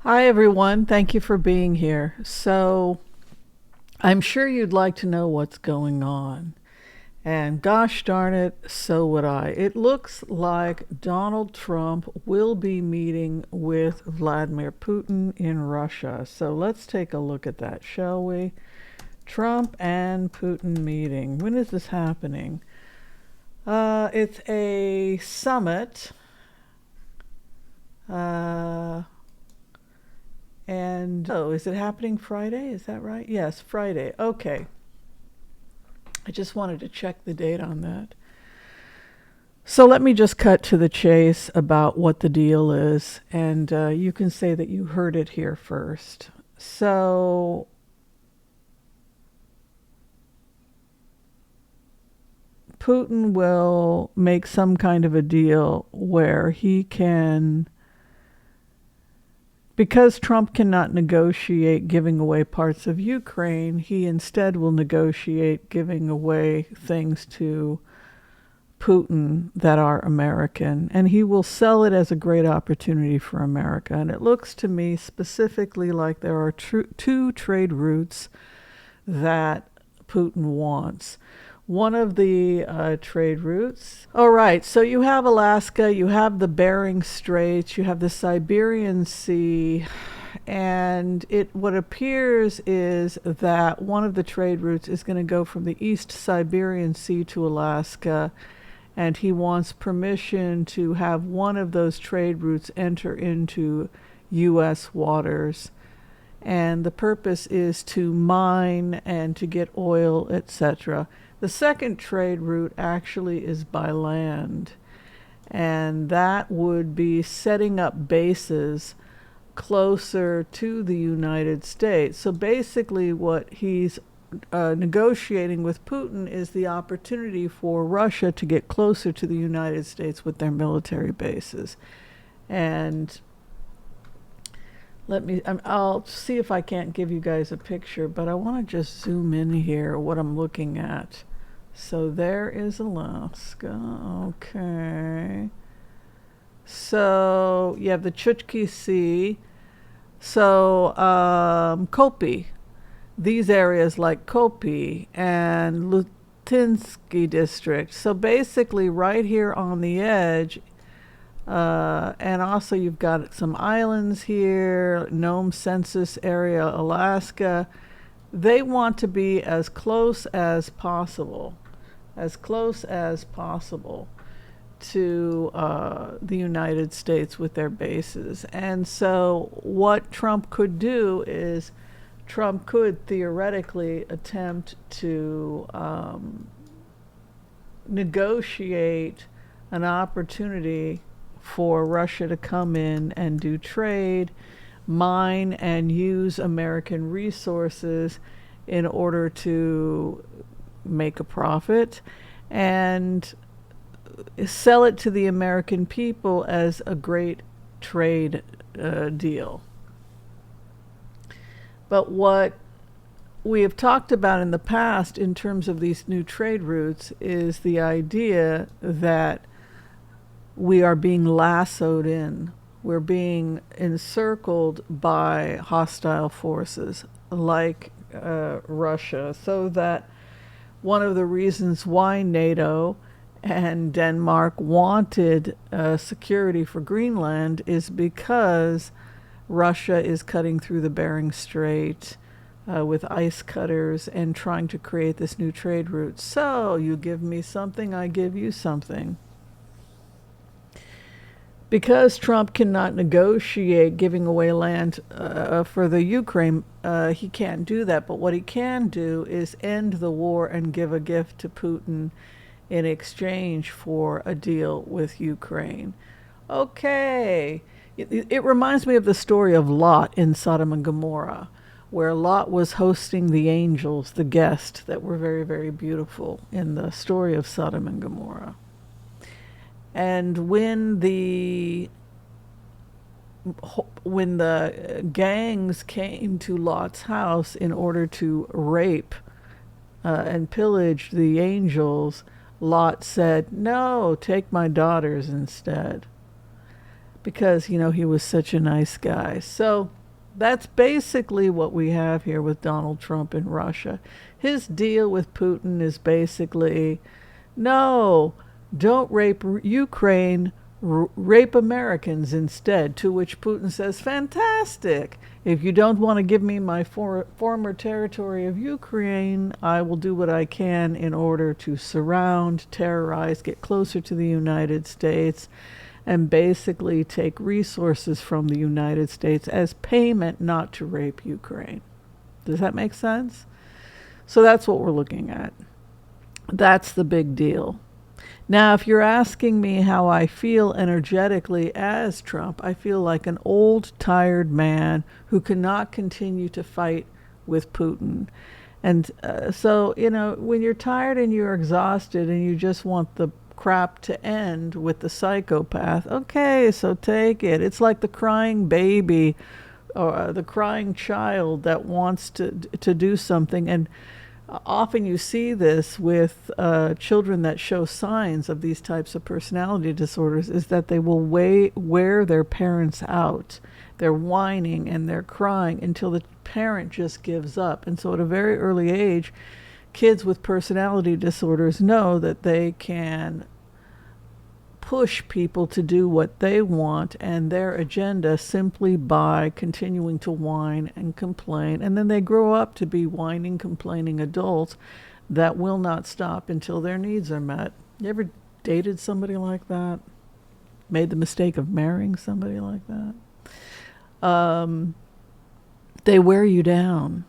Hi, everyone. Thank you for being here. So, I'm sure you'd like to know what's going on. And gosh darn it, so would I. It looks like Donald Trump will be meeting with Vladimir Putin in Russia. So, let's take a look at that, shall we? Trump and Putin meeting. When is this happening? It's a summit. Uh, And oh, is it happening Friday? Is that right? Yes, Friday. Okay. I just wanted to check the date on that. So let me just cut to the chase about what the deal is, and you can say that you heard it here first. So, Putin will make some kind of a deal where he can, because Trump cannot negotiate giving away parts of Ukraine, he instead will negotiate giving away things to Putin that are American. And he will sell it as a great opportunity for America. And it looks to me specifically like there are two trade routes that Putin wants. One of the trade routes. All right, so you have Alaska, you have the Bering Straits, you have the Siberian Sea, and what appears is that one of the trade routes is going to go from the East Siberian Sea to Alaska, and he wants permission to have one of those trade routes enter into U.S. waters. And the purpose is to mine and to get oil, etc. The second trade route actually is by land, and that would be setting up bases closer to the United States. So basically, what he's negotiating with Putin is the opportunity for Russia to get closer to the United States with their military bases. And I'll see if I can't give you guys a picture, but I want to just zoom in here what I'm looking at. So there is Alaska. Okay. So you have the Chukchi Sea. So Kopi, these areas like Kopi and Lutinsky district. So basically, right here on the edge. And also you've got some islands here, Nome Census Area, Alaska. They want to be as close as possible to the United States with their bases. And so what Trump could do is Trump could theoretically attempt to negotiate an opportunity for Russia to come in and do trade, mine and use American resources in order to make a profit and sell it to the American people as a great trade deal. But what we have talked about in the past in terms of these new trade routes is the idea that we are being lassoed in. We're being encircled by hostile forces like Russia, so that one of the reasons why NATO and Denmark wanted security for Greenland is because Russia is cutting through the Bering Strait with ice cutters and trying to create this new trade route. So you give me something, I give you something. Because Trump cannot negotiate giving away land for the Ukraine, he can't do that. But what he can do is end the war and give a gift to Putin in exchange for a deal with Ukraine. Okay. It reminds me of the story of Lot in Sodom and Gomorrah, where Lot was hosting the angels, the guests that were very, very beautiful in the story of Sodom and Gomorrah. And when the gangs came to Lot's house in order to rape and pillage the angels, Lot said, "No, take my daughters instead." because, he was such a nice guy. So that's basically what we have here with Donald Trump in Russia. His deal with Putin is basically, no, don't rape Ukraine, rape Americans instead. To which Putin says, fantastic. If you don't want to give me my former territory of Ukraine, I will do what I can in order to surround, terrorize, get closer to the United States, and basically take resources from the United States as payment not to rape Ukraine. Does that make sense? So that's what we're looking at. That's the big deal. Now, if you're asking me how I feel energetically as Trump, I feel like an old, tired man who cannot continue to fight with Putin. And so, when you're tired and you're exhausted and you just want the crap to end with the psychopath, okay, so take it. It's like the crying baby or the crying child that wants to do something. And often you see this with children that show signs of these types of personality disorders, is that they will wear their parents out. They're whining and they're crying until the parent just gives up. And so at a very early age, kids with personality disorders know that they can push people to do what they want and their agenda simply by continuing to whine and complain. And then they grow up to be whining, complaining adults that will not stop until their needs are met. You ever dated somebody like that? Made the mistake of marrying somebody like that? They wear you down.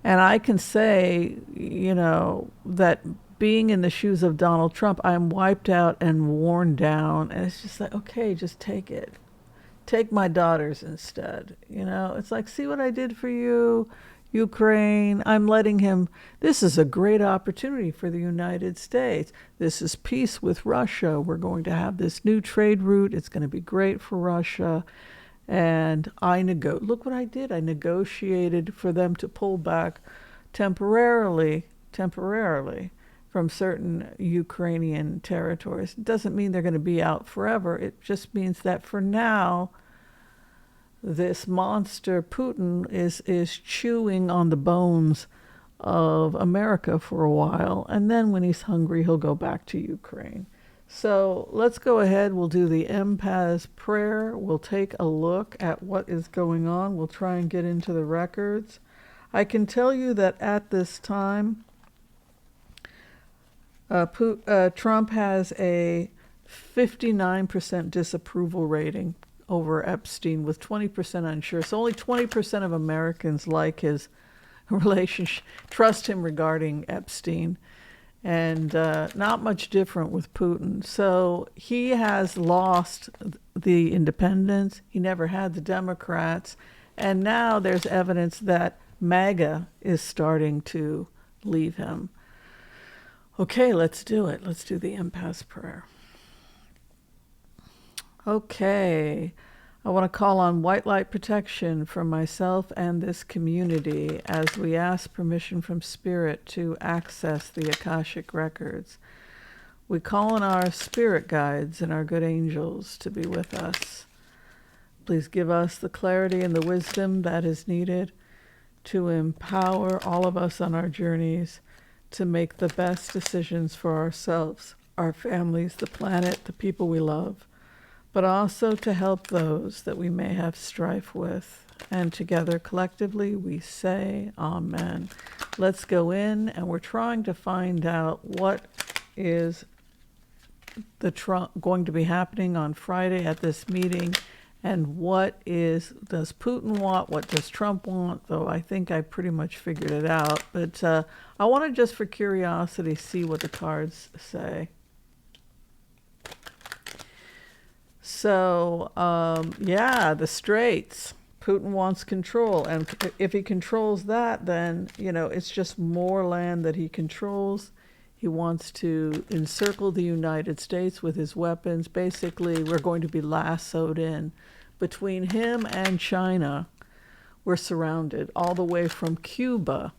And I can say, that being in the shoes of Donald Trump, I'm wiped out and worn down. And it's just like, okay, just take it. Take my daughters instead. It's like, see what I did for you, Ukraine. I'm letting him. This is a great opportunity for the United States. This is peace with Russia. We're going to have this new trade route. It's going to be great for Russia. And look what I did. I negotiated for them to pull back temporarily from certain Ukrainian territories. It doesn't mean they're going to be out forever. It just means that for now, this monster Putin is chewing on the bones of America for a while. And then when he's hungry, he'll go back to Ukraine. So let's go ahead. We'll do the Empath's prayer. We'll take a look at what is going on. We'll try and get into the records. I can tell you that at this time, Trump has a 59% disapproval rating over Epstein, with 20% unsure. So only 20% of Americans like his relationship, trust him regarding Epstein. And not much different with Putin. So he has lost the independents. He never had the Democrats. And now there's evidence that MAGA is starting to leave him. Okay, let's do it. Let's do the Empath's prayer. Okay. I want to call on white light protection for myself and this community as we ask permission from Spirit to access the Akashic records. We call on our spirit guides and our good angels to be with us. Please give us the clarity and the wisdom that is needed to empower all of us on our journeys to make the best decisions for ourselves, our families, the planet, the people we love, but also to help those that we may have strife with. And together, collectively, we say Amen. Let's go in, and we're trying to find out what is going to be happening on Friday at this meeting, and does Putin want, what does Trump want, though I think I pretty much figured it out. But I want to just, for curiosity, see what the cards say. So, the Straits. Putin wants control. And if he controls that, then, it's just more land that he controls. He wants to encircle the United States with his weapons. Basically, we're going to be lassoed in. Between him and China, we're surrounded all the way from Cuba.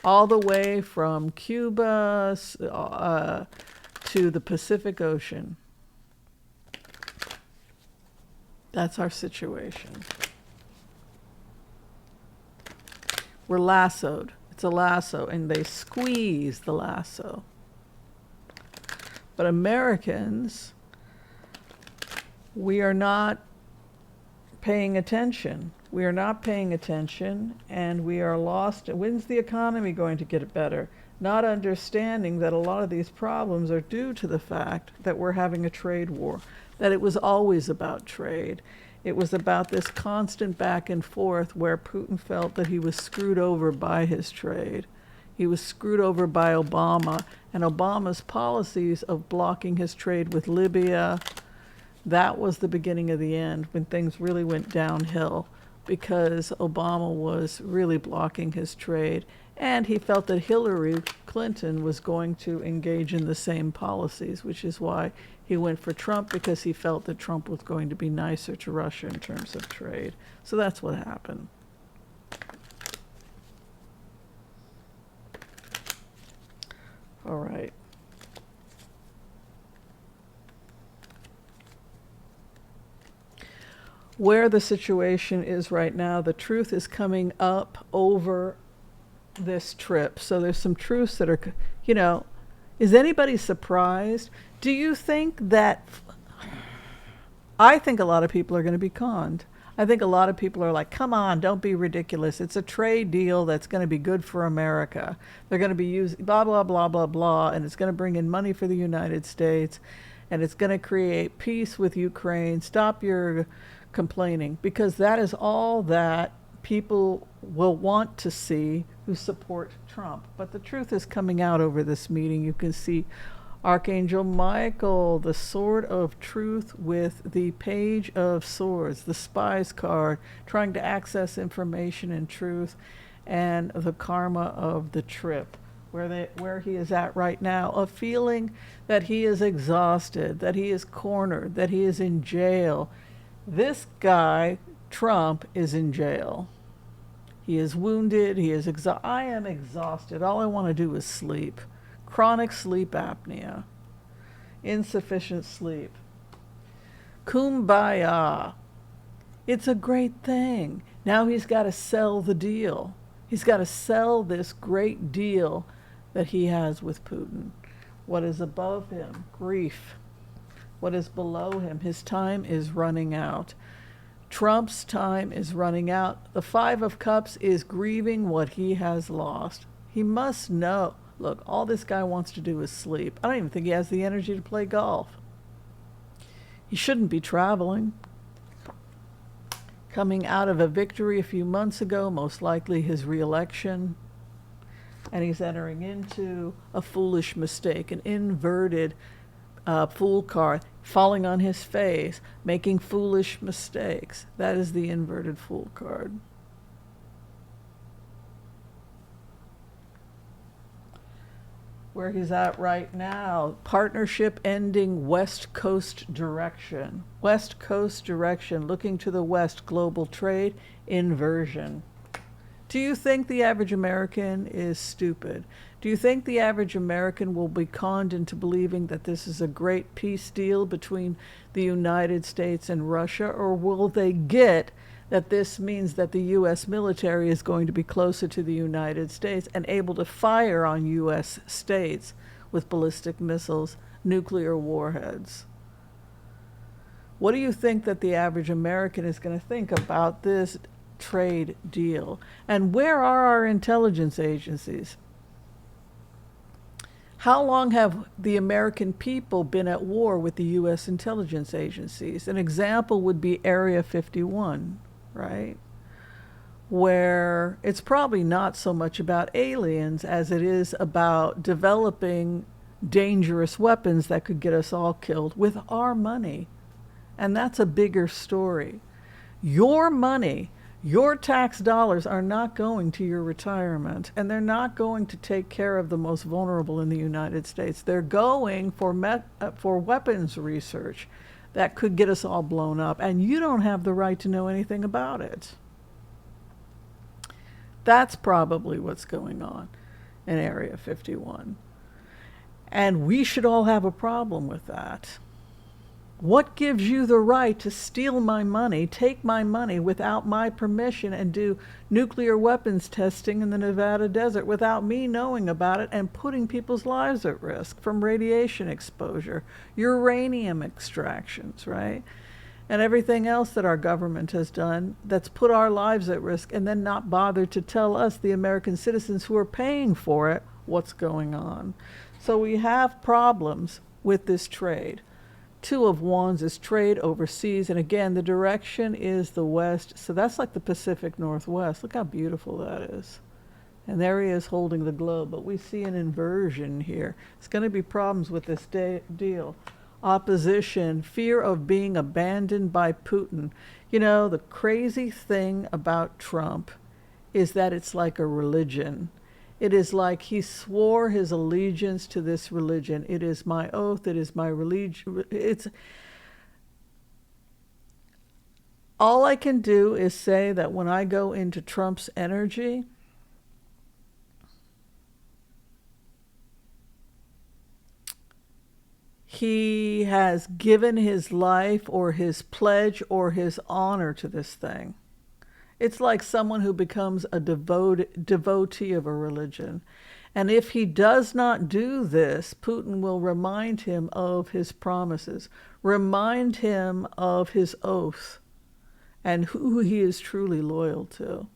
All the way from Cuba to the Pacific Ocean. That's our situation. We're lassoed. It's a lasso, and they squeeze the lasso. But Americans, we are not paying attention. We are not paying attention, and we are lost. When's the economy going to get better? Not understanding that a lot of these problems are due to the fact that we're having a trade war, that it was always about trade. It was about this constant back and forth where Putin felt that he was screwed over by his trade. He was screwed over by Obama, and Obama's policies of blocking his trade with Libya, that was the beginning of the end, when things really went downhill, because Obama was really blocking his trade, and he felt that Hillary Clinton was going to engage in the same policies, which is why he went for Trump, because he felt that Trump was going to be nicer to Russia in terms of trade. So that's what happened. All right. Where the situation is right now, the truth is coming up over this trip. So there's some truths that are, is anybody surprised? Do you think that, I think a lot of people are going to be conned. I think a lot of people are like, come on, don't be ridiculous. It's a trade deal that's going to be good for America. They're going to be using blah, blah, blah, blah, blah, and it's going to bring in money for the United States, and it's going to create peace with Ukraine. Stop your complaining, because that is all that people will want to see who support Trump. But the truth is coming out over this meeting. You can see Archangel Michael, the sword of truth with the page of swords, the spies card, trying to access information and truth, and the karma of the trip, where he is at right now, a feeling that he is exhausted, that he is cornered, that he is in jail. This guy, Trump, is in jail. He is wounded, he is exhausted. I am exhausted. All I want to do is sleep. Chronic sleep apnea, insufficient sleep. Kumbaya. It's a great thing. Now he's got to sell the deal. He's got to sell this great deal that he has with Putin. What is above him? Grief. What is below him? His time is running out. Trump's time is running out. The Five of Cups is grieving what he has lost. He must know. Look, all this guy wants to do is sleep. I don't even think he has the energy to play golf. He shouldn't be traveling. Coming out of a victory a few months ago, most likely his re-election, and he's entering into a foolish mistake, an inverted fool card, falling on his face, making foolish mistakes. That is the inverted fool card. Where he's at right now, partnership ending, West Coast direction. West Coast direction, looking to the West, global trade, inversion. Do you think the average American is stupid? Do you think the average American will be conned into believing that this is a great peace deal between the United States and Russia, or will they get that this means that the U.S. military is going to be closer to the United States and able to fire on U.S. states with ballistic missiles, nuclear warheads? What do you think that the average American is going to think about this trade deal? And where are our intelligence agencies? How long have the American people been at war with the U.S. intelligence agencies? An example would be Area 51, right? Where it's probably not so much about aliens as it is about developing dangerous weapons that could get us all killed with our money. And that's a bigger story. Your money, your tax dollars are not going to your retirement, and they're not going to take care of the most vulnerable in the United States. They're going for weapons research that could get us all blown up, and you don't have the right to know anything about it. That's probably what's going on in Area 51. And we should all have a problem with that. What gives you the right to steal my money, take my money without my permission, and do nuclear weapons testing in the Nevada desert without me knowing about it and putting people's lives at risk from radiation exposure, uranium extractions, right? And everything else that our government has done that's put our lives at risk, and then not bothered to tell us, the American citizens who are paying for it, what's going on. So we have problems with this trade. Two of wands is trade overseas, and again, the direction is the west, so that's like the Pacific Northwest. Look how beautiful that is. And there he is holding the globe, but we see an inversion here. It's going to be problems with this deal. Opposition, fear of being abandoned by Putin. You know, the crazy thing about Trump is that it's like a religion. It is like he swore his allegiance to this religion. It is my oath. It is my religion. It's all I can do is say that when I go into Trump's energy, he has given his life or his pledge or his honor to this thing. It's like someone who becomes a devotee of a religion. And if he does not do this, Putin will remind him of his promises, remind him of his oath, and who he is truly loyal to.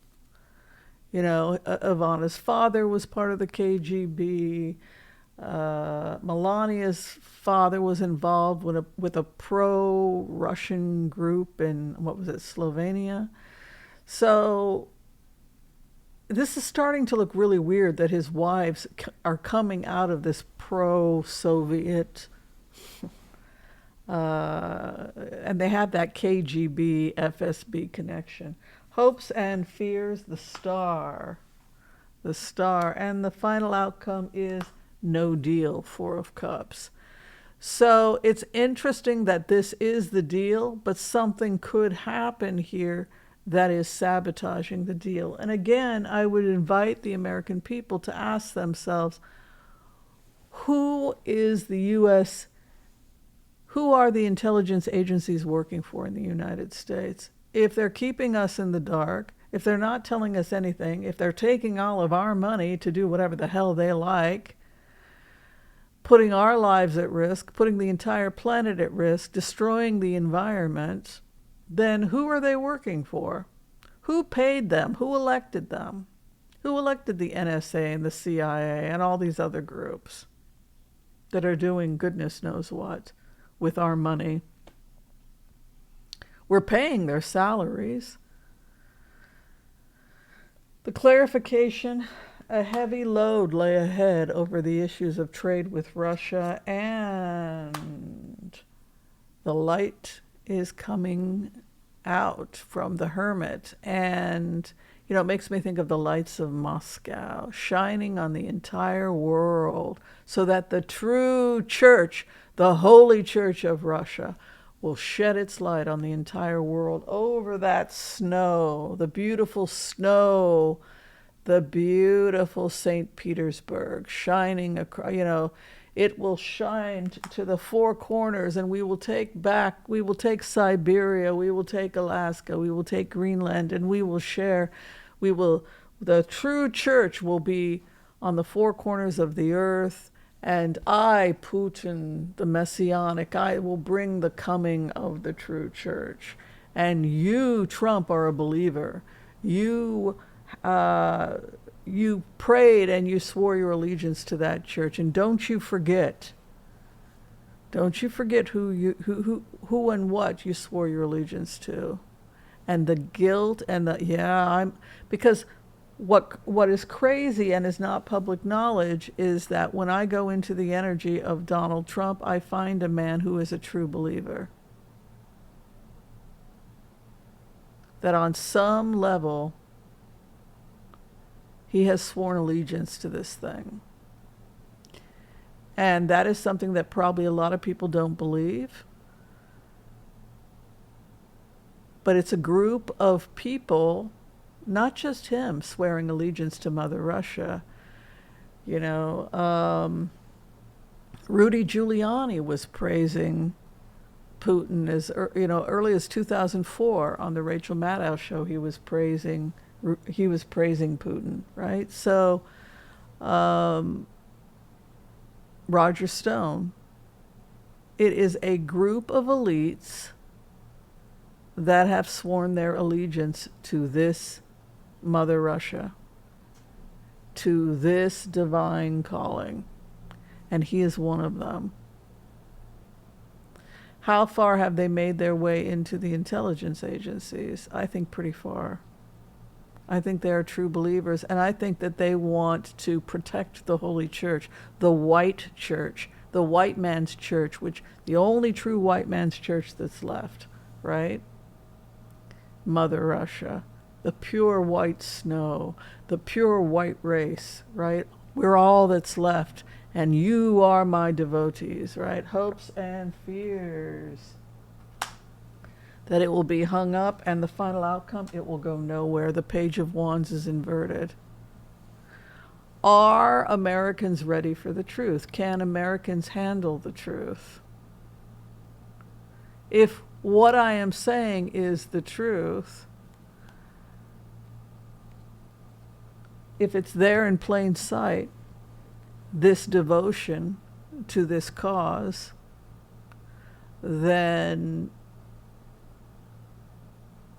You know, Ivana's father was part of the KGB. Melania's father was involved with a pro-Russian group in, what was it, Slovenia? So this is starting to look really weird that his wives are coming out of this pro-Soviet, and they have that KGB, FSB connection. Hopes and fears, the star, and the final outcome is no deal, Four of Cups. So it's interesting that this is the deal, but something could happen here that is sabotaging the deal. And again, I would invite the American people to ask themselves, who is the U.S., who are the intelligence agencies working for in the United States? If they're keeping us in the dark, if they're not telling us anything, if they're taking all of our money to do whatever the hell they like, putting our lives at risk, putting the entire planet at risk, destroying the environment, then who are they working for? Who paid them? Who elected them? Who elected the NSA and the CIA and all these other groups that are doing goodness knows what with our money? We're paying their salaries. The clarification, a heavy load lay ahead over the issues of trade with Russia, and the light is coming out from the hermit. And, you know, it makes me think of the lights of Moscow shining on the entire world so that the true church, the holy church of Russia, will shed its light on the entire world over that snow, the beautiful snow, the beautiful St. Petersburg shining across, you know, it will shine to the four corners, and we will take Siberia, we will take Alaska, we will take Greenland, and we will share, the true church will be on the four corners of the earth, and I, Putin, the Messianic, I will bring the coming of the true church. And you, Trump, are a believer. You prayed and you swore your allegiance to that church, and don't you forget who and what you swore your allegiance to, and the guilt and because what is crazy and is not public knowledge is that when I go into the energy of Donald Trump, I find a man who is a true believer, that on some level he has sworn allegiance to this thing. And that is something that probably a lot of people don't believe. But it's a group of people, not just him, swearing allegiance to Mother Russia. You know, Rudy Giuliani was praising Putin as early as 2004 on the Rachel Maddow show. He was praising Putin, right? So Roger Stone, it is a group of elites that have sworn their allegiance to this Mother Russia, to this divine calling, and he is one of them. How far have they made their way into the intelligence agencies? I think pretty far. I think they are true believers, and I think that they want to protect the Holy Church, the white church, the white man's church, which the only true white man's church that's left, right? Mother Russia, the pure white snow, the pure white race, right? We're all that's left, and you are my devotees, right? Hopes and fears that it will be hung up, and the final outcome, it will go nowhere. The Page of Wands is inverted. Are Americans ready for the truth? Can Americans handle the truth? If what I am saying is the truth, if it's there in plain sight, this devotion to this cause, then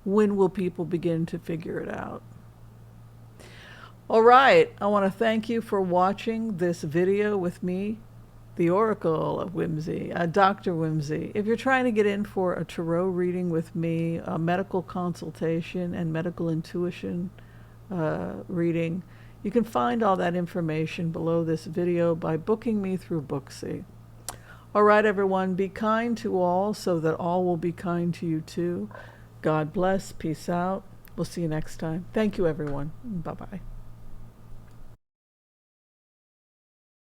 when will people begin to figure it out? All right, I want to thank you for watching this video with me, the Oracle of Whimsy, Dr. Whimsy. If you're trying to get in for a tarot reading with me, a medical consultation and medical intuition reading, you can find all that information below this video by booking me through Booksy. All right, everyone, be kind to all so that all will be kind to you too. God bless. Peace out. We'll see you next time. Thank you, everyone. Bye-bye.